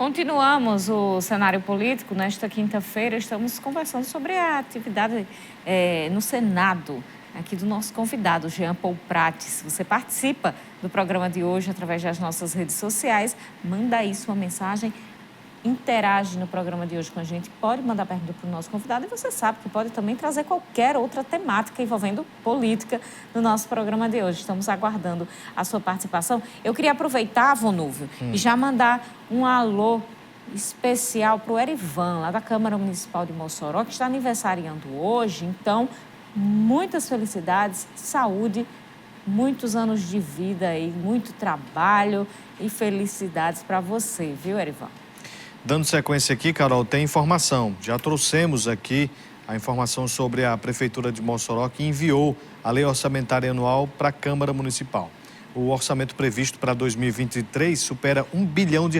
Continuamos o cenário político. Nesta quinta-feira, estamos conversando sobre a atividade no Senado, aqui do nosso convidado, Jean Paul Prates. Você participa do programa de hoje através das nossas redes sociais. Manda aí sua mensagem, interage no programa de hoje com a gente. Pode mandar pergunta para o nosso convidado e você sabe que pode também trazer qualquer outra temática envolvendo política no nosso programa de hoje. Estamos aguardando a sua participação. Eu queria aproveitar, Vonúvio, e já mandar um alô especial para o Erivan, lá da Câmara Municipal de Mossoró, que está aniversariando hoje. Então, muitas felicidades, saúde, muitos anos de vida aí, muito trabalho e felicidades para você, viu, Erivan? Dando sequência aqui, Carol, tem informação. Já trouxemos aqui a informação sobre a Prefeitura de Mossoró, que enviou a Lei Orçamentária Anual para a Câmara Municipal. O orçamento previsto para 2023 supera R$1 bilhão.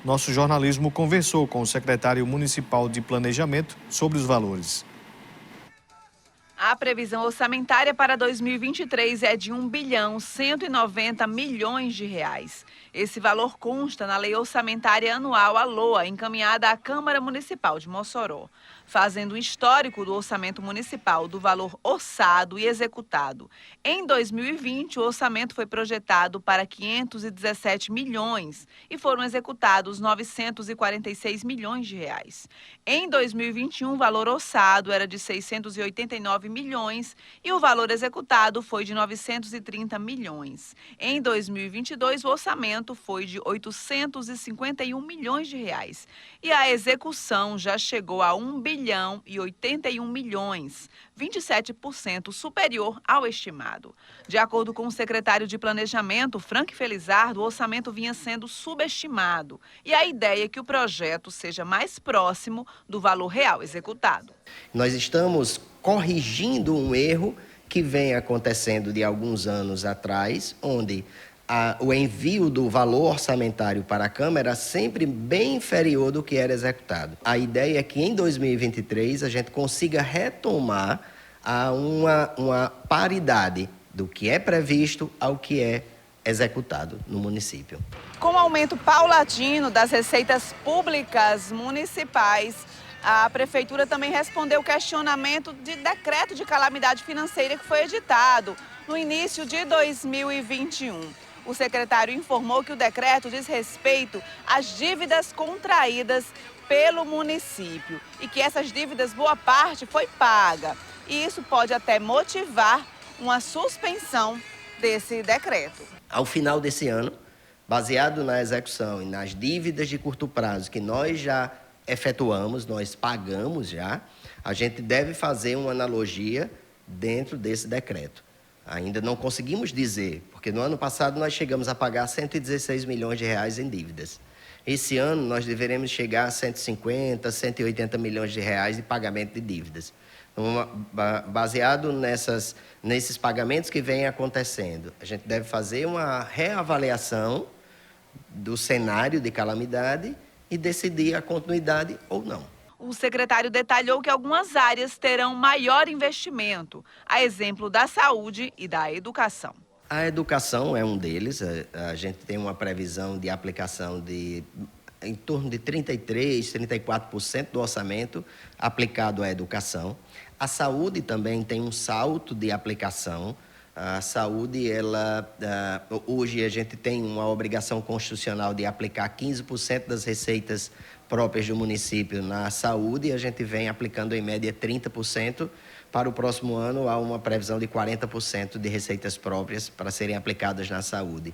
Nosso jornalismo conversou com o secretário municipal de Planejamento sobre os valores. A previsão orçamentária para 2023 é de R$1.190 bilhões. Esse valor consta na Lei Orçamentária Anual, a LOA, encaminhada à Câmara Municipal de Mossoró, fazendo um histórico do orçamento municipal do valor orçado e executado. Em 2020, o orçamento foi projetado para 517 milhões e foram executados 946 milhões de reais. Em 2021, o valor orçado era de 689 milhões e o valor executado foi de 930 milhões. Em 2022, o orçamento foi de 851 milhões de reais e a execução já chegou a 1 bilhão e 81 milhões, 27% superior ao estimado. De acordo com o secretário de Planejamento, Frank Felizardo, o orçamento vinha sendo subestimado e a ideia é que o projeto seja mais próximo do valor real executado. Nós estamos corrigindo um erro que vem acontecendo de alguns anos atrás, onde o envio do valor orçamentário para a Câmara era sempre bem inferior do que era executado. A ideia é que em 2023 a gente consiga retomar uma paridade do que é previsto ao que é executado no município. Com o aumento paulatino das receitas públicas municipais, a Prefeitura também respondeu o questionamento de decreto de calamidade financeira que foi editado no início de 2021. O secretário informou que o decreto diz respeito às dívidas contraídas pelo município e que essas dívidas, boa parte, foi paga. E isso pode até motivar uma suspensão desse decreto. Ao final desse ano, baseado na execução e nas dívidas de curto prazo que nós já efetuamos, nós pagamos já, a gente deve fazer uma analogia dentro desse decreto. Ainda não conseguimos dizer, porque no ano passado nós chegamos a pagar 116 milhões de reais em dívidas. Esse ano nós deveremos chegar a 150, 180 milhões de reais de pagamento de dívidas. Então, baseado nesses pagamentos que vêm acontecendo, a gente deve fazer uma reavaliação do cenário de calamidade e decidir a continuidade ou não. O secretário detalhou que algumas áreas terão maior investimento, a exemplo da saúde e da educação. A educação é um deles. A gente tem uma previsão de aplicação de em torno de 33%, 34% do orçamento aplicado à educação. A saúde também tem um salto de aplicação. A saúde, hoje a gente tem uma obrigação constitucional de aplicar 15% das receitas próprias do município na saúde e a gente vem aplicando em média 30%. Para o próximo ano há uma previsão de 40% de receitas próprias para serem aplicadas na saúde.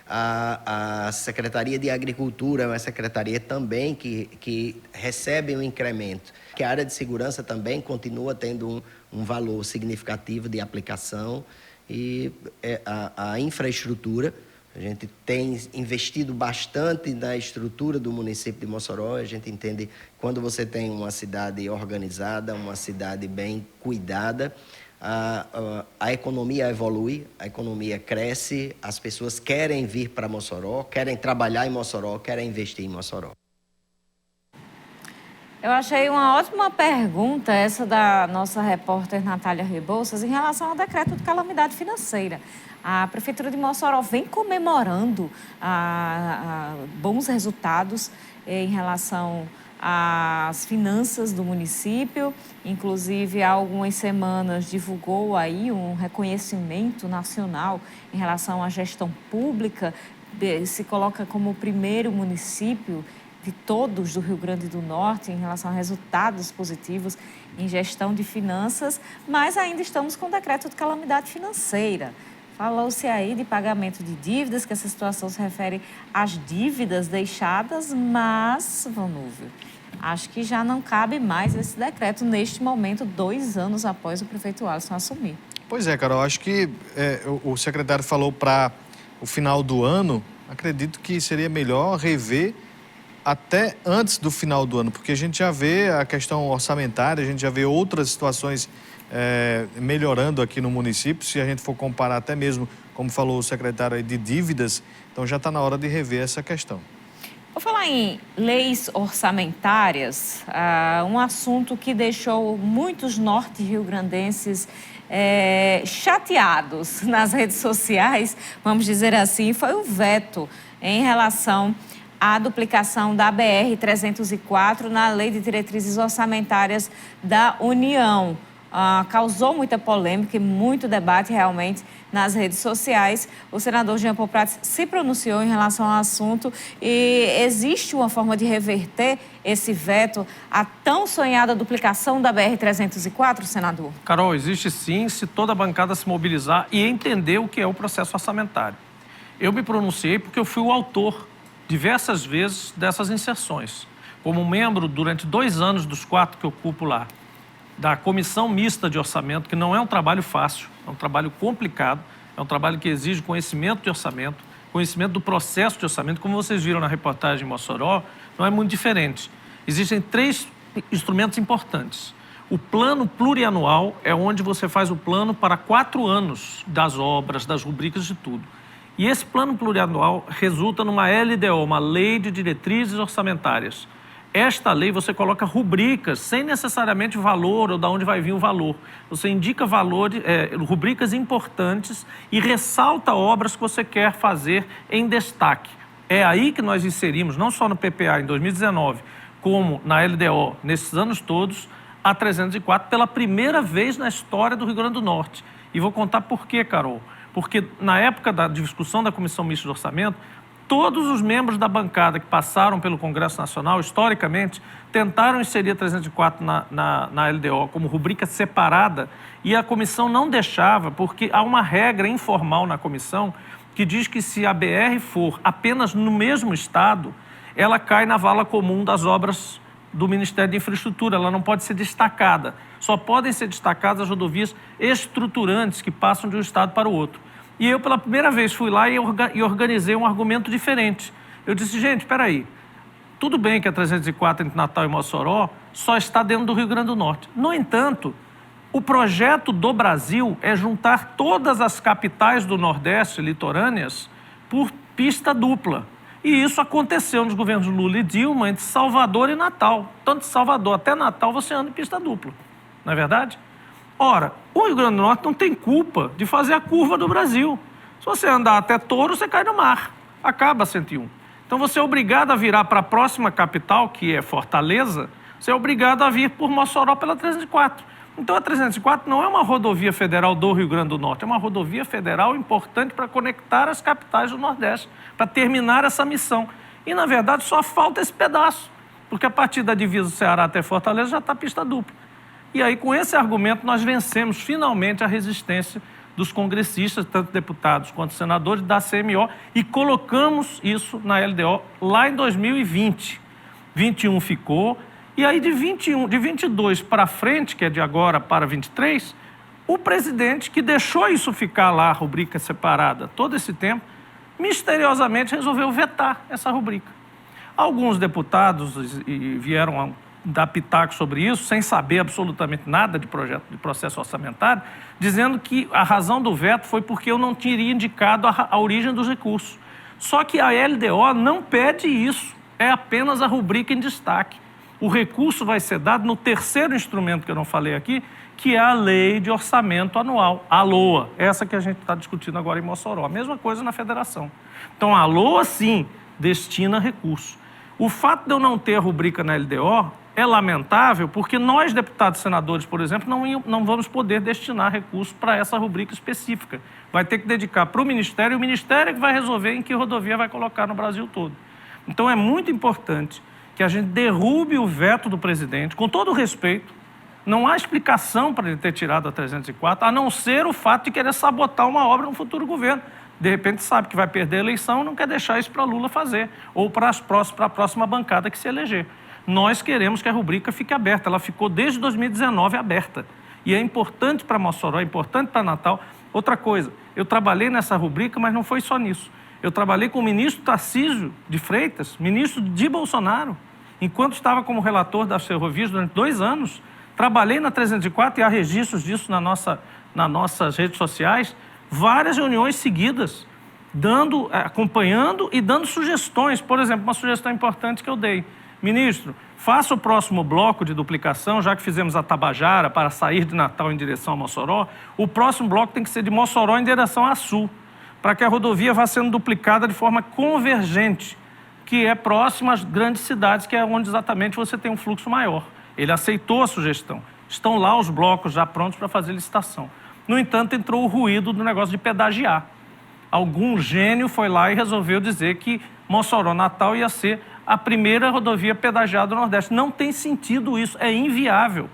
A Secretaria de Agricultura é uma secretaria também que recebe um incremento. Que a área de segurança também continua tendo um valor significativo de aplicação e a infraestrutura. A gente tem investido bastante na estrutura do município de Mossoró. A gente entende que quando você tem uma cidade organizada, uma cidade bem cuidada, a economia evolui, a economia cresce, as pessoas querem vir para Mossoró, querem trabalhar em Mossoró, querem investir em Mossoró. Eu achei uma ótima pergunta essa da nossa repórter Natália Rebouças em relação ao decreto de calamidade financeira. A Prefeitura de Mossoró vem comemorando bons resultados em relação às finanças do município. Inclusive, há algumas semanas divulgou aí um reconhecimento nacional em relação à gestão pública. Se coloca como o primeiro município de todos do Rio Grande do Norte em relação a resultados positivos em gestão de finanças, mas ainda estamos com o decreto de calamidade financeira. Falou-se aí de pagamento de dívidas, que essa situação se refere às dívidas deixadas, mas, Vanúvio, acho que já não cabe mais esse decreto neste momento, 2 anos após o prefeito Alisson assumir. Pois é, Carol, acho que o secretário falou para o final do ano. Acredito que seria melhor rever até antes do final do ano, porque a gente já vê a questão orçamentária, a gente já vê outras situações melhorando aqui no município. Se a gente for comparar até mesmo, como falou o secretário aí, de dívidas, então já está na hora de rever essa questão. Vou falar em leis orçamentárias, um assunto que deixou muitos norte-riograndenses chateados nas redes sociais, vamos dizer assim, foi o veto em relação à duplicação da BR-304 na Lei de Diretrizes Orçamentárias da União. Causou muita polêmica e muito debate realmente nas redes sociais. O senador Jean Paul Prats se pronunciou em relação ao assunto e existe uma forma de reverter esse veto à tão sonhada duplicação da BR-304, senador? Carol, existe sim, se toda a bancada se mobilizar e entender o que é o processo orçamentário. Eu me pronunciei porque eu fui o autor diversas vezes dessas inserções. Como membro, durante 2 anos dos 4 que eu ocupo lá, da Comissão Mista de Orçamento, que não é um trabalho fácil, é um trabalho complicado, é um trabalho que exige conhecimento de orçamento, conhecimento do processo de orçamento. Como vocês viram na reportagem em Mossoró, não é muito diferente. Existem 3 instrumentos importantes. O plano plurianual é onde você faz o plano para 4 anos das obras, das rubricas de tudo. E esse plano plurianual resulta numa LDO, uma Lei de Diretrizes Orçamentárias. Esta lei você coloca rubricas, sem necessariamente valor ou de onde vai vir o valor. Você indica rubricas importantes e ressalta obras que você quer fazer em destaque. É aí que nós inserimos, não só no PPA em 2019, como na LDO nesses anos todos, a 304 pela primeira vez na história do Rio Grande do Norte. E vou contar por quê, Carol. Porque na época da discussão da Comissão Mista de Orçamento, todos os membros da bancada que passaram pelo Congresso Nacional, historicamente, tentaram inserir a 304 na LDO como rubrica separada e a comissão não deixava, porque há uma regra informal na comissão que diz que se a BR for apenas no mesmo estado, ela cai na vala comum das obras do Ministério da Infraestrutura, ela não pode ser destacada. Só podem ser destacadas as rodovias estruturantes que passam de um estado para o outro. E eu, pela primeira vez, fui lá e organizei um argumento diferente. Eu disse, gente, espera aí, tudo bem que a 304 entre Natal e Mossoró só está dentro do Rio Grande do Norte. No entanto, o projeto do Brasil é juntar todas as capitais do Nordeste litorâneas por pista dupla. E isso aconteceu nos governos Lula e Dilma entre Salvador e Natal. Tanto de Salvador até Natal você anda em pista dupla, não é verdade? Ora, o Rio Grande do Norte não tem culpa de fazer a curva do Brasil. Se você andar até Touro, você cai no mar. Acaba a 101. Então você é obrigado a virar para a próxima capital, que é Fortaleza, você é obrigado a vir por Mossoró pela 304. Então a 304 não é uma rodovia federal do Rio Grande do Norte, é uma rodovia federal importante para conectar as capitais do Nordeste, para terminar essa missão. E, na verdade, só falta esse pedaço, porque a partir da divisa do Ceará até Fortaleza já está pista dupla. E aí, com esse argumento, nós vencemos finalmente a resistência dos congressistas, tanto deputados quanto senadores, da CMO, e colocamos isso na LDO lá em 2020. 21 ficou, e aí de 22 para frente, que é de agora para 23, o presidente, que deixou isso ficar lá, a rubrica separada, todo esse tempo, misteriosamente resolveu vetar essa rubrica. Alguns deputados vieram a dar pitaco sobre isso, sem saber absolutamente nada de processo orçamentário, dizendo que a razão do veto foi porque eu não teria indicado a origem dos recursos. Só que a LDO não pede isso, é apenas a rubrica em destaque. O recurso vai ser dado no terceiro instrumento que eu não falei aqui, que é a Lei de Orçamento Anual, a LOA, essa que a gente está discutindo agora em Mossoró. A mesma coisa na federação. Então, a LOA, sim, destina recurso. O fato de eu não ter a rubrica na LDO é lamentável, porque nós, deputados e senadores, por exemplo, não vamos poder destinar recursos para essa rubrica específica. Vai ter que dedicar para o Ministério, e o Ministério é que vai resolver em que rodovia vai colocar no Brasil todo. Então, é muito importante que a gente derrube o veto do presidente, com todo o respeito. Não há explicação para ele ter tirado a 304, a não ser o fato de querer sabotar uma obra no futuro governo. De repente sabe que vai perder a eleição e não quer deixar isso para Lula fazer, ou para a próxima bancada que se eleger. Nós queremos que a rubrica fique aberta, ela ficou desde 2019 aberta. E é importante para Mossoró, é importante para Natal. Outra coisa, eu trabalhei nessa rubrica, mas não foi só nisso. Eu trabalhei com o ministro Tarcísio de Freitas, ministro de Bolsonaro, enquanto estava como relator das ferrovias durante 2 anos. Trabalhei na 304 e há registros disso nas nossas redes sociais, várias reuniões seguidas, acompanhando e dando sugestões. Por exemplo, uma sugestão importante que eu dei. Ministro, faça o próximo bloco de duplicação, já que fizemos a Tabajara para sair de Natal em direção a Mossoró, o próximo bloco tem que ser de Mossoró em direção a Sul, para que a rodovia vá sendo duplicada de forma convergente, que é próxima às grandes cidades, que é onde exatamente você tem um fluxo maior. Ele aceitou a sugestão. Estão lá os blocos já prontos para fazer licitação. No entanto, entrou o ruído do negócio de pedagiar. Algum gênio foi lá e resolveu dizer que Mossoró-Natal ia ser a primeira rodovia pedagiada do Nordeste. Não tem sentido isso, é inviável.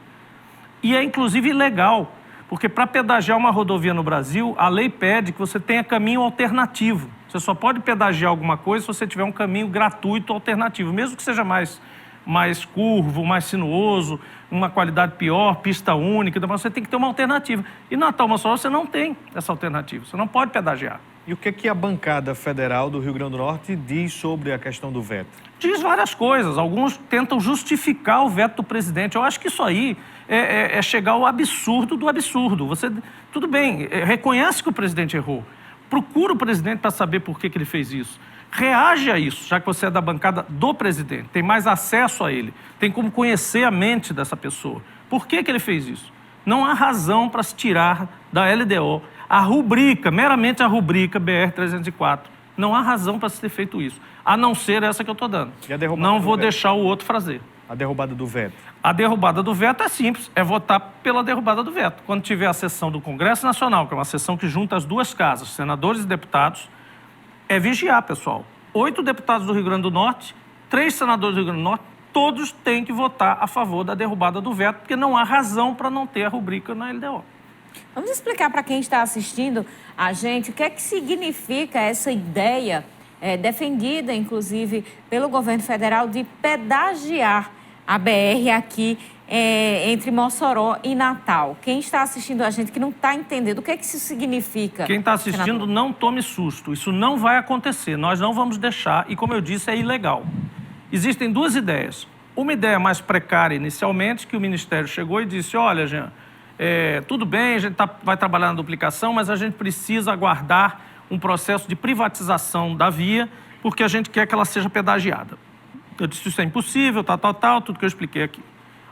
E é, inclusive, ilegal, porque para pedagiar uma rodovia no Brasil, a lei pede que você tenha caminho alternativo. Você só pode pedagiar alguma coisa se você tiver um caminho gratuito alternativo, mesmo que seja mais curvo, mais sinuoso, uma qualidade pior, pista única, então você tem que ter uma alternativa. E Natal, Mossoró, você não tem essa alternativa, você não pode pedagiar. E o que a bancada federal do Rio Grande do Norte diz sobre a questão do veto? Diz várias coisas, alguns tentam justificar o veto do presidente. Eu acho que isso aí é chegar ao absurdo do absurdo. Você, tudo bem, reconhece que o presidente errou, procura o presidente para saber por que ele fez isso. Reage a isso, já que você é da bancada do presidente, tem mais acesso a ele, tem como conhecer a mente dessa pessoa. Por que ele fez isso? Não há razão para se tirar da LDO a rubrica, meramente a rubrica BR-304. Não há razão para se ter feito isso, a não ser essa que eu estou dando. Não vou deixar o outro fazer. A derrubada do veto? A derrubada do veto é simples, é votar pela derrubada do veto. Quando tiver a sessão do Congresso Nacional, que é uma sessão que junta as duas casas, senadores e deputados, é vigiar, pessoal. 8 deputados do Rio Grande do Norte, 3 senadores do Rio Grande do Norte, todos têm que votar a favor da derrubada do veto, porque não há razão para não ter a rubrica na LDO. Vamos explicar para quem está assistindo a gente o que é que significa essa ideia, defendida, inclusive, pelo governo federal, de pedagiar a BR aqui entre Mossoró e Natal. Quem está assistindo a gente que não está entendendo o que é que isso significa? Quem está assistindo, senador, não tome susto. Isso não vai acontecer. Nós não vamos deixar e, como eu disse, é ilegal. Existem 2 ideias. Uma ideia mais precária inicialmente, que o Ministério chegou e disse, olha, Jean, tudo bem, a gente vai trabalhar na duplicação, mas a gente precisa aguardar um processo de privatização da via, porque a gente quer que ela seja pedagiada. Eu disse, isso é impossível, tudo que eu expliquei aqui.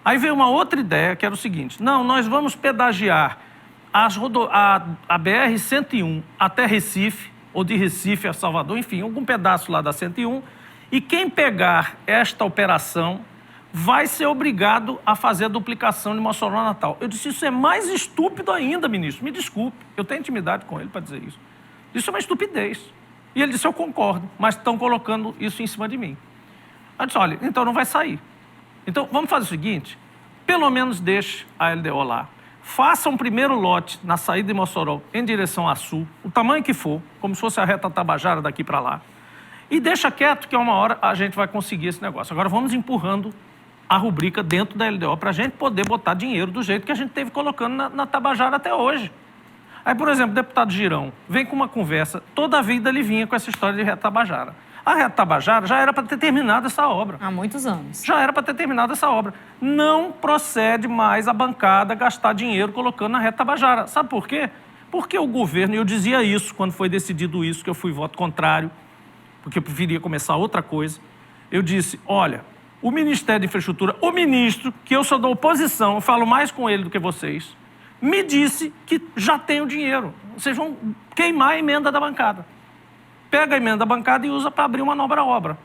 Aí veio uma outra ideia, que era o seguinte, não, nós vamos pedagiar a BR-101 até Recife, ou de Recife a Salvador, enfim, algum pedaço lá da 101, e quem pegar esta operação vai ser obrigado a fazer a duplicação de Mossoró a Natal. Eu disse, isso é mais estúpido ainda, ministro, me desculpe, eu tenho intimidade com ele para dizer isso. Isso é uma estupidez. E ele disse, eu concordo, mas estão colocando isso em cima de mim. Eu disse, olha, então não vai sair. Então, vamos fazer o seguinte, pelo menos deixe a LDO lá, faça um primeiro lote na saída de Mossoró em direção a Sul, o tamanho que for, como se fosse a reta Tabajara daqui para lá, e deixa quieto que uma hora a gente vai conseguir esse negócio. Agora vamos empurrando a rubrica dentro da LDO para a gente poder botar dinheiro do jeito que a gente teve colocando na Tabajara até hoje. Aí, por exemplo, o deputado Girão vem com uma conversa, toda a vida ele vinha com essa história de reta Tabajara. A reta Tabajara já era para ter terminado essa obra. Há muitos anos. Já era para ter terminado essa obra. Não procede mais a bancada gastar dinheiro colocando na reta Tabajara. Sabe por quê? Porque o governo, e eu dizia isso quando foi decidido isso, que eu fui voto contrário, porque eu preferia começar outra coisa. Eu disse, olha, o Ministério de Infraestrutura, o ministro, que eu sou da oposição, eu falo mais com ele do que vocês, me disse que já tem o dinheiro. Vocês vão queimar a emenda da bancada. Pega a emenda da bancada e usa para abrir uma nova obra.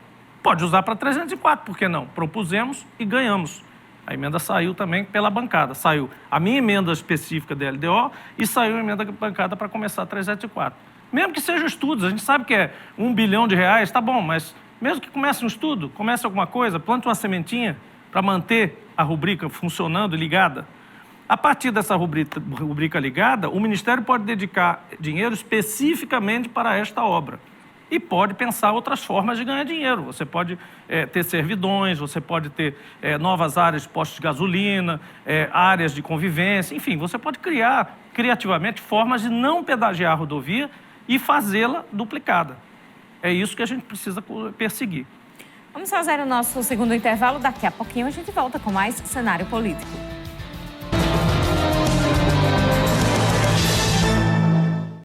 Pode usar para 304, por que não? Propusemos e ganhamos. A emenda saiu também pela bancada. Saiu a minha emenda específica da LDO e saiu a emenda da bancada para começar a 304. Mesmo que sejam estudos, a gente sabe que é R$1 bilhão, tá bom, mas mesmo que comece um estudo, comece alguma coisa, plante uma sementinha para manter a rubrica funcionando e ligada. A partir dessa rubrica ligada, o Ministério pode dedicar dinheiro especificamente para esta obra. E pode pensar outras formas de ganhar dinheiro. Você pode ter servidões, você pode ter novas áreas de postos de gasolina, áreas de convivência, enfim, você pode criar criativamente formas de não pedagiar a rodovia e fazê-la duplicada. É isso que a gente precisa perseguir. Vamos fazer o nosso segundo intervalo. Daqui a pouquinho a gente volta com mais Cenário Político.